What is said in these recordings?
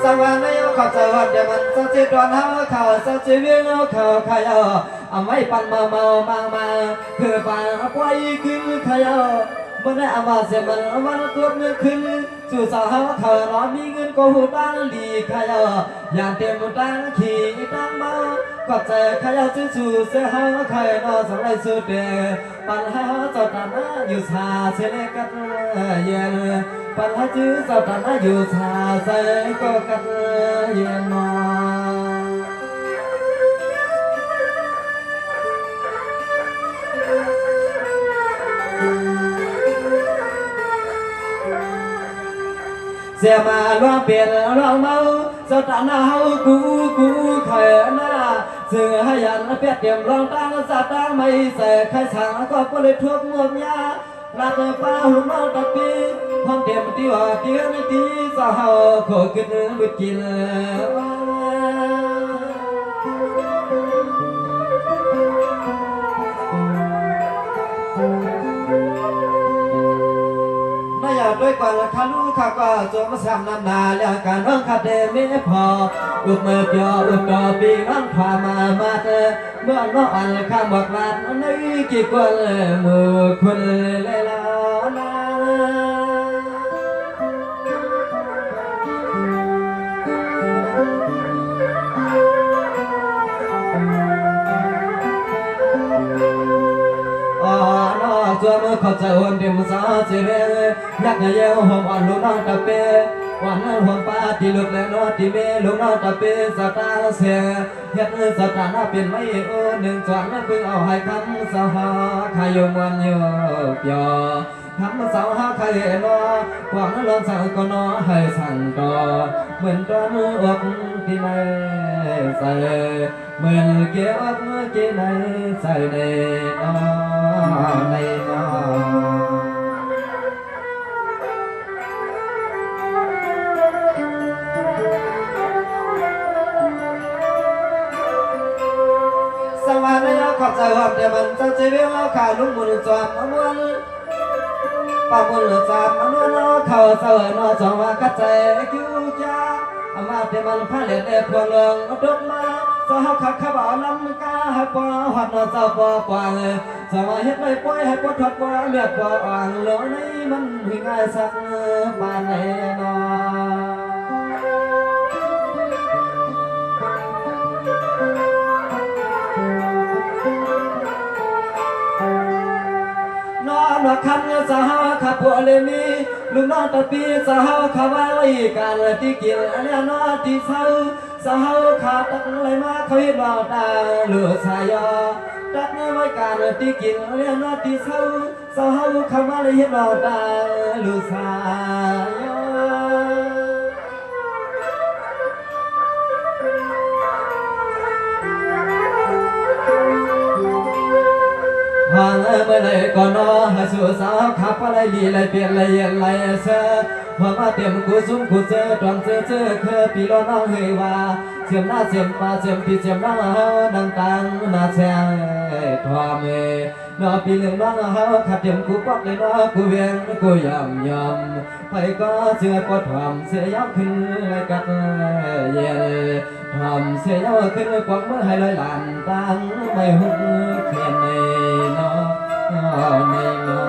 สวรรค์ยขอบสวรรค์เดี๋ยวมันจะจิตวันเฮาเขาจะจิตเวียนเขาขยอเอาไว้ปันมาคือปันเอาไว้ขึ้นขยอเมื่อได้อามาเสียมันวันตัวเมื่อขึ้นสู่สาวเฮาเขานอนมีเงินก็หูตั้งดีขยออย่างเต็มตั้งขี่ตั้งเมาก็ใจขยอจู่เสียเฮาเคยนอนสลายสุดเดปันเฮาจะตามอยู่ชาเสเลกัดเย็นปัญหาจื้อสาวตันอยู่ชาใส่ก็กัดเย็นนอนเสียมาล้วนเปลี่ยนเราเมาสาวตันเฮากูเคยหน้าซึ่งให้ยันเปียเตรียมรองตั้งสาวตันไม่ใส่ใครสั่งก็ก็เลยทุบหมดยาลาเตป้าหุ่นน้องตะปีห้องเตรียมตีว่าเตียงตีสาวขอกินบุกินนายด้วยกว่าข้าลูกข้าก็จงมาสามน้ำนาแล้วการน้องข้าเดไม่พออุบมือเปียวอุบต่อปีน้องความมาเเมื่อน้องอันข้ามบอกลาดในกี่คนมือคนเลยละตัวมือขอจะอุ่นเดียมสาวเสียนักเยี่ยวหอมอ่อนลูกน้องตะเปวันนั้นหอมป้าที่ลุกแล้วนอที่เมลูกน้องตะเปสตาเสียเฮ็ดสตาหน้าเป็นไม่หนึ่งจวนเพิ่งเอาให้คำสาวขายมวันโยกยอคำสาวหาใครนอหวังลองสั่งก็นอให้สั่งต่อเหมือนตอนอกที่ไม่ใส่เหมือนเกี่ยวอกที่ไหนใส่ในนอในนอสวรรค์ยขอบใจหอมเดี๋ยวมันจะเจียวขาลุ่มมือจอมมวนปามุนจามนวลเขาเสวยนอจงว่ากัดใจคิวจ้าอามาเดี๋ยวมันพาเล็ดพวงเลิงดกมาสาวขับขับเอาลำกาให้ปอหัดนอเจ้าปอกวางสาวเฮ็ดไม่ปล่อยให้ปอถอดปอเลือดปออ่างโลนี้มันหิง่ายสักบานไหนนอนอคันสาวขับปวเลมีลูกน้องตะปีสาวขับไว้การที่กินอันนี้นอที่เศร้าสาวขาตักเลยมาเขาเห็นว่าตาลูกชายตักไว้การที่กินอันนี้นอที่เศร้าสาวขับมาเลยเห็นว่าตาลูกชายหางเมื่อไรก่อนนอให้สู่สาวขับอะไรลีไรเปลี่ยนไรเย็นไรเสือหัวมาเตรียมกูซุ้มกูเจอตอนเจอเคยปีล้อน้องเฮว่าเสียมหน้าเสียมมาเสียมปีเสียมน้องเฮาดังตังมาแช่ทอมนอปีหนึ่งน้องเฮาขับเตรียมกูปักเลยน้อกูเวียงกูยำไปก็เชื่อปวดทอมเสียยับขึ้นเลยกัดเย็นทอมเสียยับขึ้นกวักมือให้ลอยหลานตังไม่หุ่นเขียนในน้อในน้อ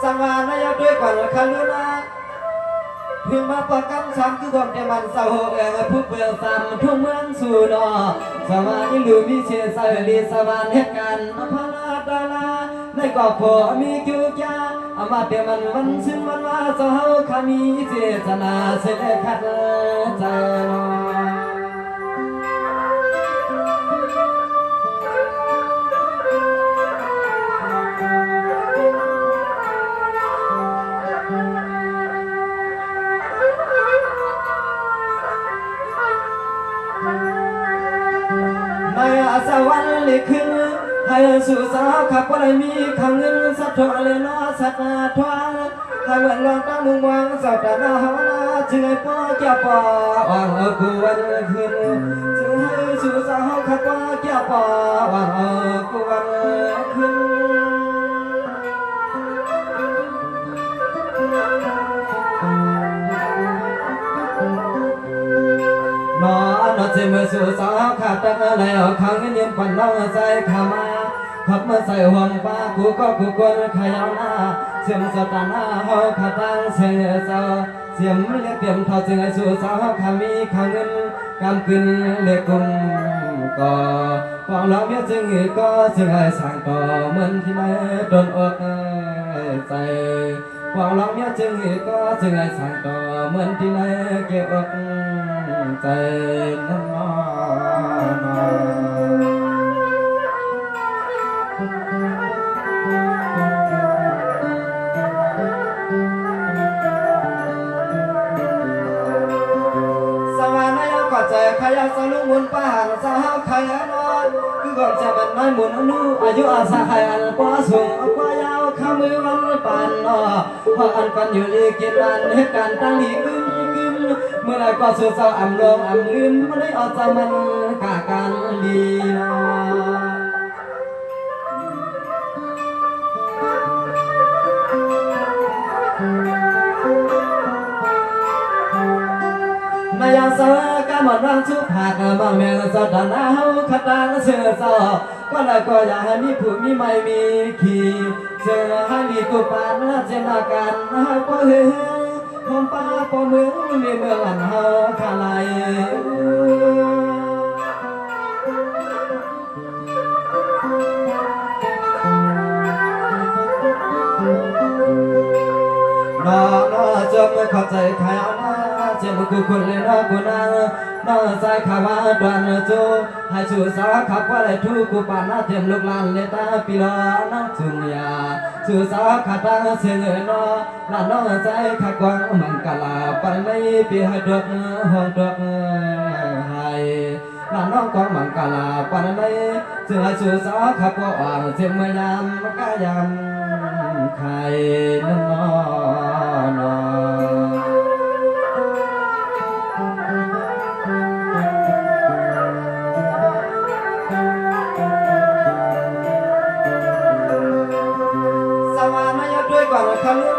สังวานายด้วยก่อนคันลุนะถึงมาประกำช้ำคือความเดมันเศร้าเองผู้เปลือกซ้ำทุ่งเมืองสู่นอสวานิลูมีเชื้อสายลีสวานเหตุการณ์พนาตาลาในกอบพอมีกิวจาอามาเดมันวันซึ่งวันว่าเจ้าขามีเจตนาเสด็จขัดใจนอสวรรค์เลยขึ้นให้สู่สาวขับว่าได้มีขังเงินสัตว์ทอเลยน้อสัตว์ทวงให้เหมือนลองตั้งมุงวางสัตว์หน้าหาจึงให้พ่อแก่ปออ่างกูวันขึ้นจึงให้สู่สาวขับว่าแก่ป ปอว่ากวนขึ้นนอนเจมือสู่สาวขาดตั้งแล้วขังเงียบควันน้องใจขามาขับมาใส่ห่วงป้ากูก็กูคนขยาวหน้าเสียมสตาหน้าเฮาขาตั้งเสียงเศร้าเสียมเรียกเตรียมเท่าจึงให้สู่สาวขามีขาเงินกำขึ้นเล็กกุมก็ฟังเราเมียจึงก็จึงให้สั่งต่อเหมือนที่ไม่โดนอกใจฟังเราเมียจึงก็จึงให้สั่งต่อเหมือนที่ไม่เก็บอกใจนั่นนอใจขยะสลุมุนป่านสาวขยะนอนคือก่อนจะมันน้อยหมุนนูอายุอาสาขยันกว่าสูงกว่ายาวข้ามือวันปานนอพออันปันอยู่ลีกินวันเหตุการณ์ตั้งลีกึมเมื่อไรก็สู่เศร้าอ่ำลงอ่ำลืมไม่ได้เอาจะมันกาการลีนอนายาสากามันรังชุบหากบางเมืองสถานะเฮาขัดตาเสือซอก็แล้วก็อยากให้มีผู้มีไม่มีขี่เสือให้มีกูปานเจนาการให้พ่อเฮพอมป้าพอเมืองมีเมืองอันเฮาขาลายนอจมเข้าใจใครเอานะเจ็บกูคนเลยนะกูนางน้องใจขาว่าดวนจูให้ชูสาวขับว่าไรทุกูปานนาเทียมลูกหลานเลตาปีลาน้องจุงยาชูสาวขับตาเสียงนอลานน้องใจขับกวางมันกะลาปันไม่ปีให้ดอกห้องดอกให้ลานน้องกวางมันกะลาปันไม่จึงให้ชูสาวขับก็อ่างเสียงเมื่อยามกะยามใครนั่นนอนอก่อนคำนู้น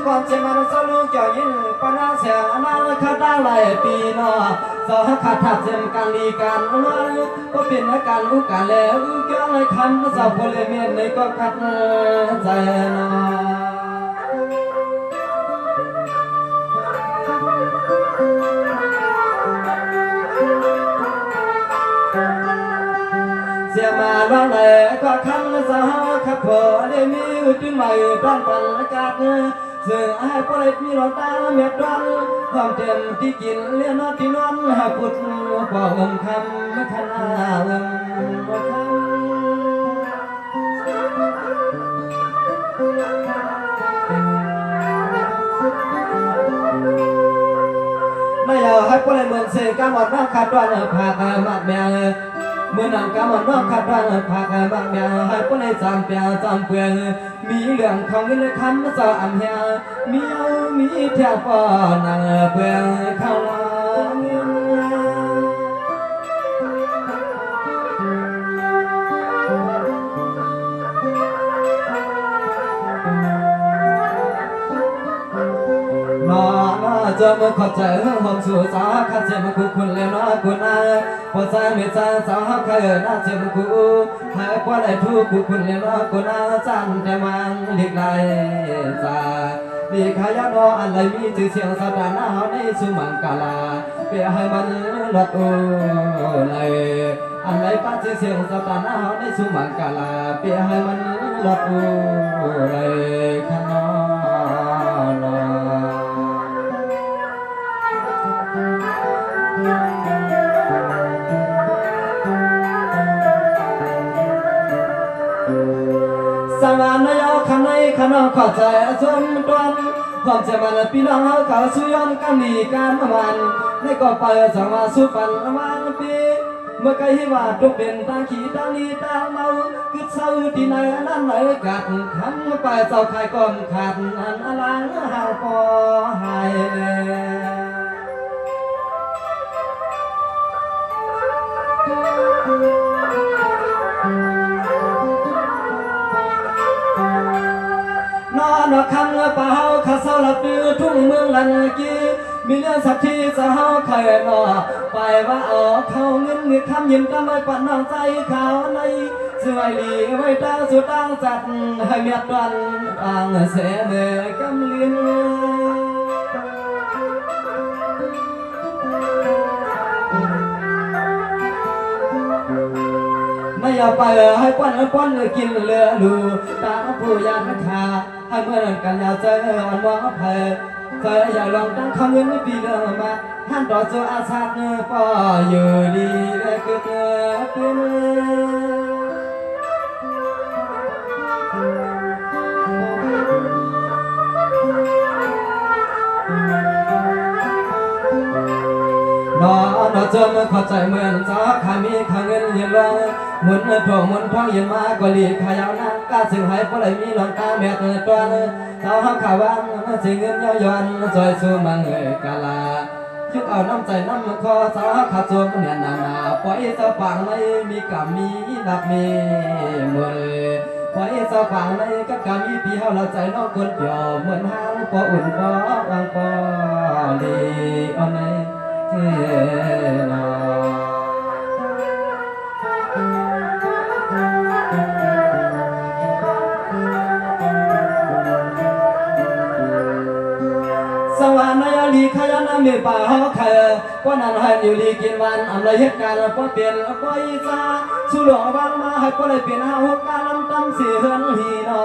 ก่อนจะมาสรุปจ่อยินปนาเสียนาคาตาหลายปีนอสอขาดทับเส้นการลีการน้อยก็เป็นการรู้การแล้วเกี่ยวอะไรคำสาวคนเลยเมียนในก็กัดใจนอเสียมาล้อเลยก็คำสาวขับพอได้มีอุดใหม่ด้านปันอากาศเสือให้ปล่อยมีรอตาเม็ดดอนความเต็มที่กินเลี้ยนอที่นอนหาพุทธกว่าคำขนาดไม่เอาให้ปล่อยเหมือนเสือกำหมดน้ำขาดวันผักหมักแมวเมื่อนำกำมันนอกขัดวันผักบางอย่างให้ผู้ในจำเปียจำเปลืองมีเรื่องของเงินคำสาวอันเฮียมีเที่ยวปอนางเปลืองข้าวเงินนอจะมาขอใจหอมสู่สาวข้าเจ็บกูคุณเลยนอคุณอาพอใจไม่ใจสาวข้าน่าเจ็บกูหายพอได้ทุกกูคุณเลยนอคุณอาจันแต่มันหลีกไล่จาดีขายนออะไรมีชื่อเสียงสถานะเฮาในสุมังกาลาเปียให้มันลดโอเลยอันไหนป้าชื่อเสียงสถานะเฮาในสุมังกาลาเปียให้มันลดโอเลยขนอนสวรรค์ยาวขันในขนมขอใจสมตวนความเจ็บมันปีน้องเขาเขาสุยอนกันดีการมันในก็ไปสังวาสุปันวันปีเมื่อไกลว่าตุกเป็นตาขี้ตาลีตาเมาคิดเศร้าที่ไหนนั้นไหนกัดคำไปเศร้าใครก้อนขาดอันอลังหาพอหายเลย คำป่าเฮาข้าเศร้าหลับดื้อทุ่งเมืองลันกี้มีเรื่องสักทีจะเฮาใครนอไปว่าเขาเงินคำยิ้มก็ไม่ปัดน้องใจเขาในสวยลีไว้ตาสุดตาจัดให้เมียดวันอ่างเสเนกำลินไม่อยากไปให้ป้อนกินเลือดูตาผู้ยานขาให้เมื่อกันอยากเจออันว่าเพอเธออย่าลองตั้งคำเงินปีเดิมมาท่านต่อโซอาซาดปออยู่ดีเกิดเป็นนอเจอมาขอใจเหมือนจ้าขามีขาเงินยืนลงหมุนถ่วงหมุนท้องยืนมากว่าลีขายาวนักกาสึงให้พอเลยมีหลงตาแม่ตัวตัวเท้าห้าขาวันสิเงินย้อนจอยสู้มังเอกาลาคิดเอาน้ำใจน้ำคอสาขาจมเนี่ยนาปล่อยเจ้าฝังไม่มีกรรมมีนับมีมือปล่อยเจ้าฝังไม่กับกรรมมีพี่เฮาเราใจน้องคนเดียวเหมือนห้างปออุ่นปอบางปอลีอันไหนสวรรค์นายลีขยันมีป่าเขาเคยก็นั่นให้อยู่ลีกินวันอำลาเหตุการณ์พอเปลี่ยนก็อีจ้าสุหลวงบางมาให้ก็เลยเปลี่ยนหาหัวการลำตำสีเฮือนหีนอ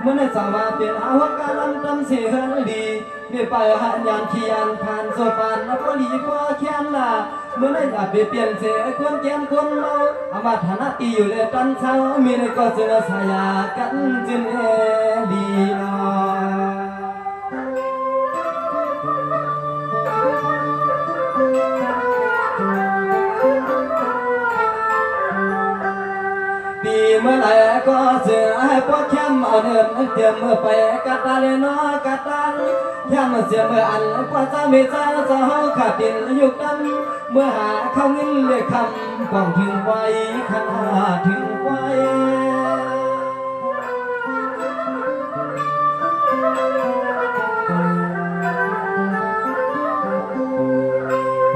เมื่อในสาวาเปลี่ยนหาหัวการลำตำสีเฮือนดีมีไปหันยานขียนผ่านโซฟานแล้วก็ลีก็เขียนล่ะเมื่อในจะเปลี่ยนเสียคนเกียนคนเมาอามาฐานะตีอยู่เลยจันเช้ามีในก็เจอสายากันจินเอลีนปีเมื่อไรก็เสือให้พวกเข้มเอาเนินเตรียมเมื่อไปกัดตาเลนอกกัดตันเข้มเสียเมื่ออันกว่าจะมีใจจะเฮาขาดดินยุกดันเมื่อหาเข้าเงินเลยคำต้องถึงไว้ขนาดถึงไว้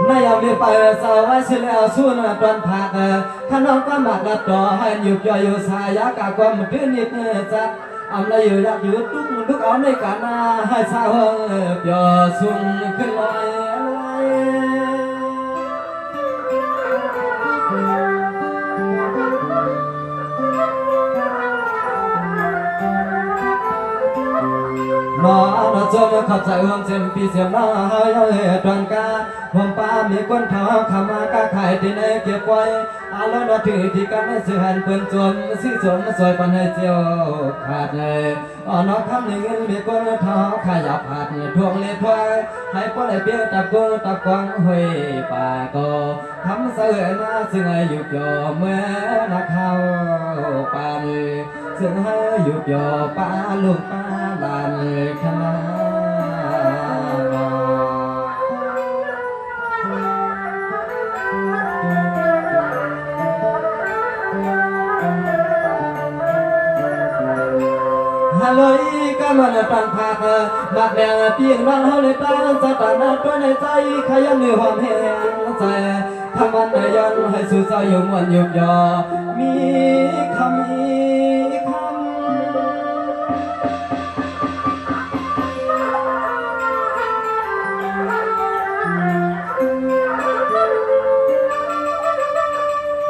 นายเอาไปสาวไว้เสียแล้วสู้นตอนผักข้าน้องก็มาดัดต่อให้หยุดย่อยอยู่สายากาความดื้อนิดจัดอำลาอยู่อยากอยู่ทุกเอาในกานาให้สาวเปียสุ่มขึ้นลอยนอจมขับใจห่วงเจ็มปีเสียมน้าเฮาตอนกาผมป้ามีคนเท้าขามากาขายที่ในเก็บไว้อาล้อนถือที่กันให้สื่อหันเปิ้นจมซื้อสมสวยปันให้เจียวขาดเลยนอคำหนึ่งเงินมีคนเท้าขายาผัดทวงเล็ดไว้ให้ป้อนให้เบี้ยตับกุ้งตับกวางห้วยป่าก็ทำเสือมาซึ่งอยู่ยอเมื่อนักเข้าป่าซึ่งให้อยู่ยอป่าลูกป่าลานขนาฮัลโหลก็มันตันผักบักแดงเพียงน้องเฮาเลยตั้งสถานะตัวในใจขยันเหนือความแห้งใจทำมันย้อนให้สู่ใจอยู่มวนอยู่ยอมีคำ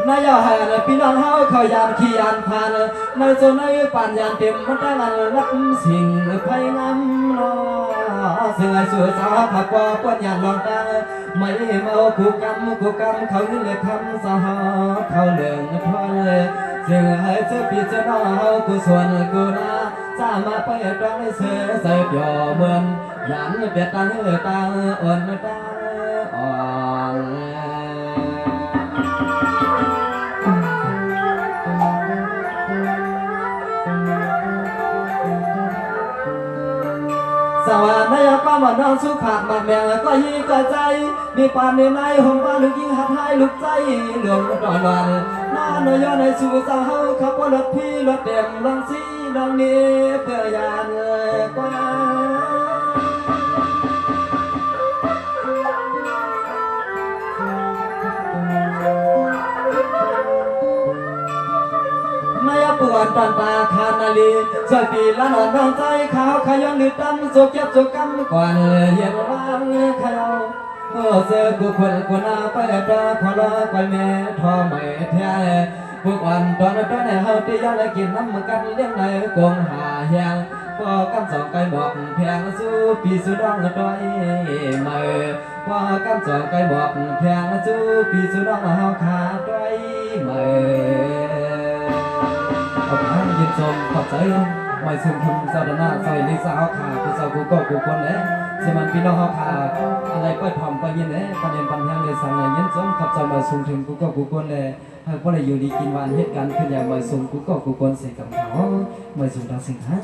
นายาหานพี่น้องเฮาเขายามขี้ยานผ่านในโซนในป่านยานเต็มมันได้ลันรับสิ่งไพ่งามนอซึ่งไอ้สุสาผักว่าปวดยานลองตาไม่เมาคู่กรรมเขาเงินเลยคำสาเขาเหลืองทอนเลยซึ่งให้เจอปีเจน้อเฮากูส่วนกูนาสามาไปตรองในเสือใส่เปียวเหมือนยันเปียตังตังอ่อนตังอ่อนสวรรค์นายก็มาน้องสุขผักมาแม่ก็ยิ่งใจมีปานในในห้องบ้านลูกยิ่งหัดให้ลูกใจเหลืองตอนวันน้า หน่อยย้อนให้สู่สาวขับว่ารถพี่รถเต็มลองสีลองนี้เพื่อยานกว่าปวดตอนตาคานาลีสวยปีละนอนนอนใจขาวขย้อนลืดดำโศกเจ็บโศกกำก่อนเย็นวางขยาวเสือกูคนกูนาไปตาพอลอกแม่ทอไม่แท้พวกวันตอนนั้นเฮาที่ยาเลยกินน้ำกันเลี้ยงในกงหาแหงพอกันสองไก่บอกแพงสู้ปีสู้ดองด้อยเมื่อพอกันสองไก่บอกแพงสู้ปีสู้ดองเฮาขาดด้อยเมื่อขอบคุณยินชมขอบใจไม่ซึ่งคุณสารนาใส่ลิซ่าเขาขาคุณสาวกูก็กูคนแล้วเสมันพี่น้องเขาขาอะไรก็ทำไปยินเลยประเด็นปัญหาเลยสั่งเลยยินชมขอบใจมาส่งถึงกูก็กูคนเลยหากว่าอะไรอยู่ดีกินหวานเหตุการณ์ขึ้นอย่างมาส่งกูก็กูคนเสกกับเขามาส่งทางสิ่งหา